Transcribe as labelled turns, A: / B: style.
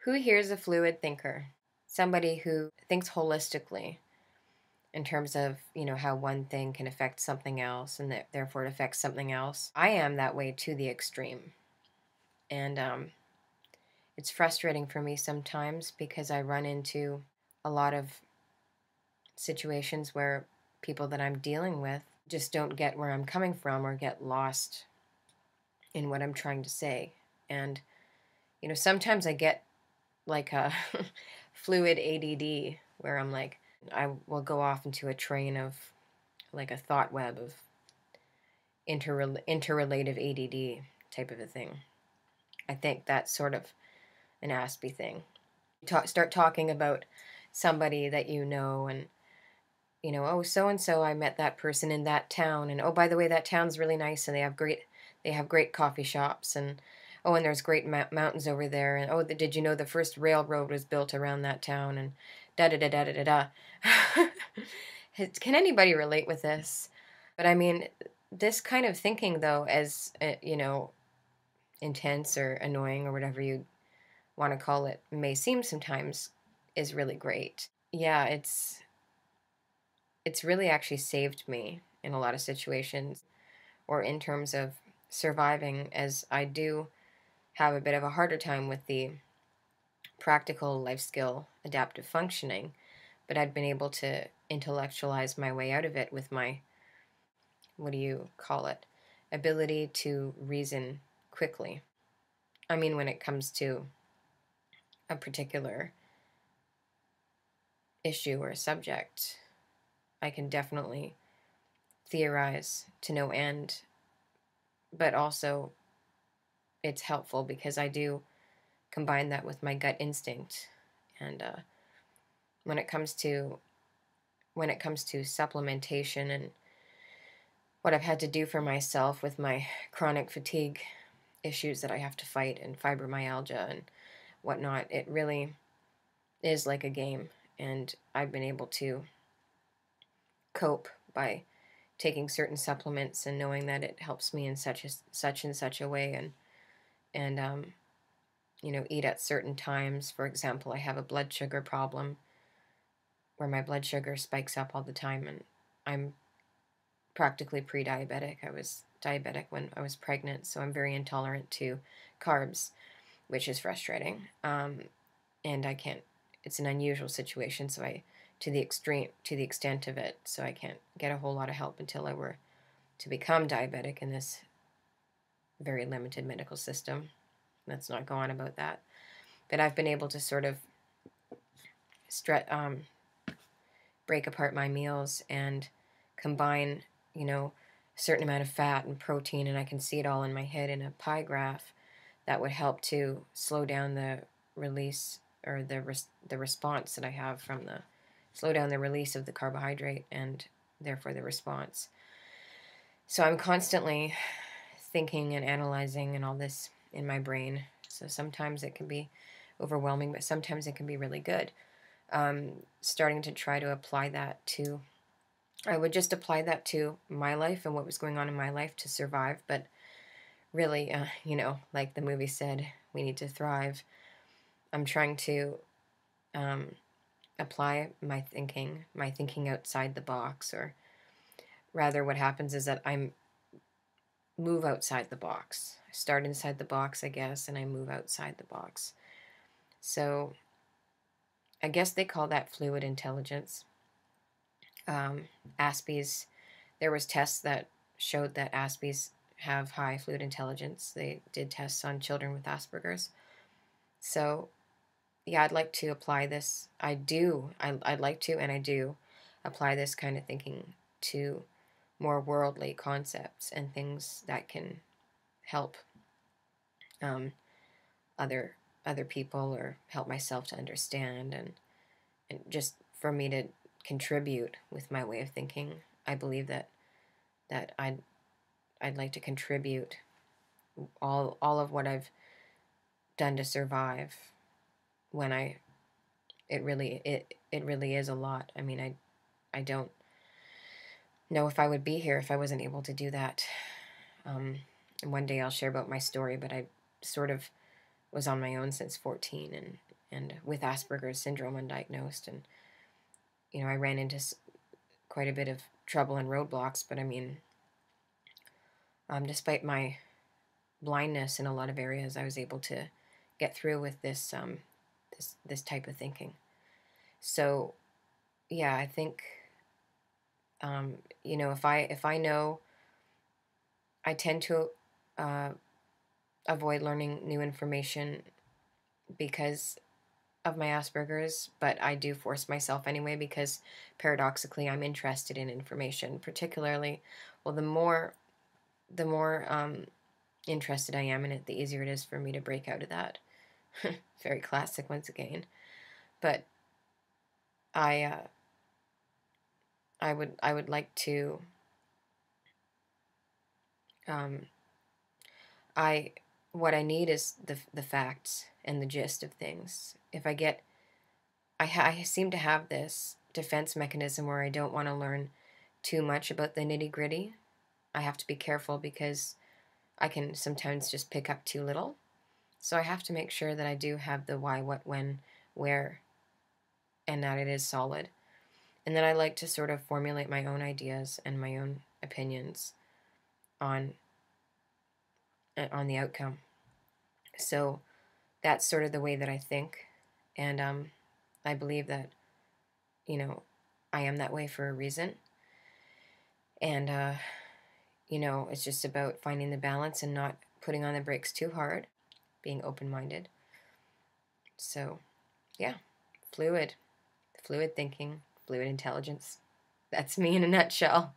A: Who here is a fluid thinker? Somebody who thinks holistically in terms of, how one thing can affect something else and that therefore it affects something else. I am that way to the extreme. And it's frustrating for me sometimes because I run into a lot of situations where people that I'm dealing with just don't get where I'm coming from or get lost in what I'm trying to say. And, sometimes I get like a fluid ADD where I'm like, I will go off into a train of like a thought web of interrelative ADD type of a thing. I think that's sort of an Aspie thing. Start talking about somebody that and oh, so and so, I met that person in that town, and oh, by the way, that town's really nice, and they have great coffee shops, and oh, and there's great mountains over there, and oh, did you know the first railroad was built around that town, and da da da da da da da. Can anybody relate with this? But I mean, this kind of thinking, though, as intense or annoying or whatever you want to call it may seem sometimes, is really great. Yeah, it's really actually saved me in a lot of situations, or in terms of surviving, as I do have a bit of a harder time with the practical life skill adaptive functioning, but I've been able to intellectualize my way out of it with my, what do you call it, ability to reason quickly. I mean, when it comes to a particular issue or subject, I can definitely theorize to no end, but also it's helpful because I do combine that with my gut instinct. And when it comes to supplementation and what I've had to do for myself with my chronic fatigue issues that I have to fight, and fibromyalgia and whatnot, it really is like a game. And I've been able to cope by taking certain supplements and knowing that it helps me in such and such a way, and eat at certain times. For example, I have a blood sugar problem where my blood sugar spikes up all the time, and I'm practically pre-diabetic. I was diabetic when I was pregnant, so I'm very intolerant to carbs, which is frustrating. And I can't. It's an unusual situation, so to the extent of it, so I can't get a whole lot of help until I were to become diabetic in this very limited medical system. Let's not go on about that. But I've been able to sort of break apart my meals and combine, a certain amount of fat and protein, and I can see it all in my head in a pie graph that would help to slow down the release, or the response that I have from slow down the release of the carbohydrate and therefore the response. So I'm constantly thinking and analyzing and all this in my brain. So sometimes it can be overwhelming, but sometimes it can be really good. Starting to try to apply that to, I would just apply that to my life and what was going on in my life to survive. But really, like the movie said, we need to thrive. I'm trying to apply my thinking outside the box, or rather what happens is that I move outside the box. I start inside the box, I guess, and I move outside the box. So I guess they call that fluid intelligence. Aspies, there was tests that showed that Aspies have high fluid intelligence. They did tests on children with Asperger's. So yeah, I'd like to apply this. I'd like to, and I do apply this kind of thinking to more worldly concepts and things that can help other people, or help myself to understand, and just for me to contribute with my way of thinking. I believe that I'd like to contribute all of what I've done to survive, when it really is a lot. I mean, I don't know if I would be here if I wasn't able to do that. And one day I'll share about my story, but I sort of was on my own since 14, and and with Asperger's syndrome undiagnosed. And, I ran into quite a bit of trouble and roadblocks, but I mean, despite my blindness in a lot of areas, I was able to get through with this type of thinking. So, yeah, I think, if I know, I tend to uh, avoid learning new information because of my Asperger's, but I do force myself anyway because paradoxically I'm interested in information, particularly, well, the more interested I am in it, the easier it is for me to break out of that. Very classic once again. But I I would like to um, I what I need is the facts and the gist of things. If I get I seem to have this defense mechanism where I don't want to learn too much about the nitty-gritty. I have to be careful because I can sometimes just pick up too little. So I have to make sure that I do have the why, what, when, where, and that it is solid. And then I like to sort of formulate my own ideas and my own opinions on the outcome. So that's sort of the way that I think, and I believe that I am that way for a reason. And it's just about finding the balance and not putting on the brakes too hard, being open-minded. So, yeah, fluid thinking, fluid intelligence. That's me in a nutshell.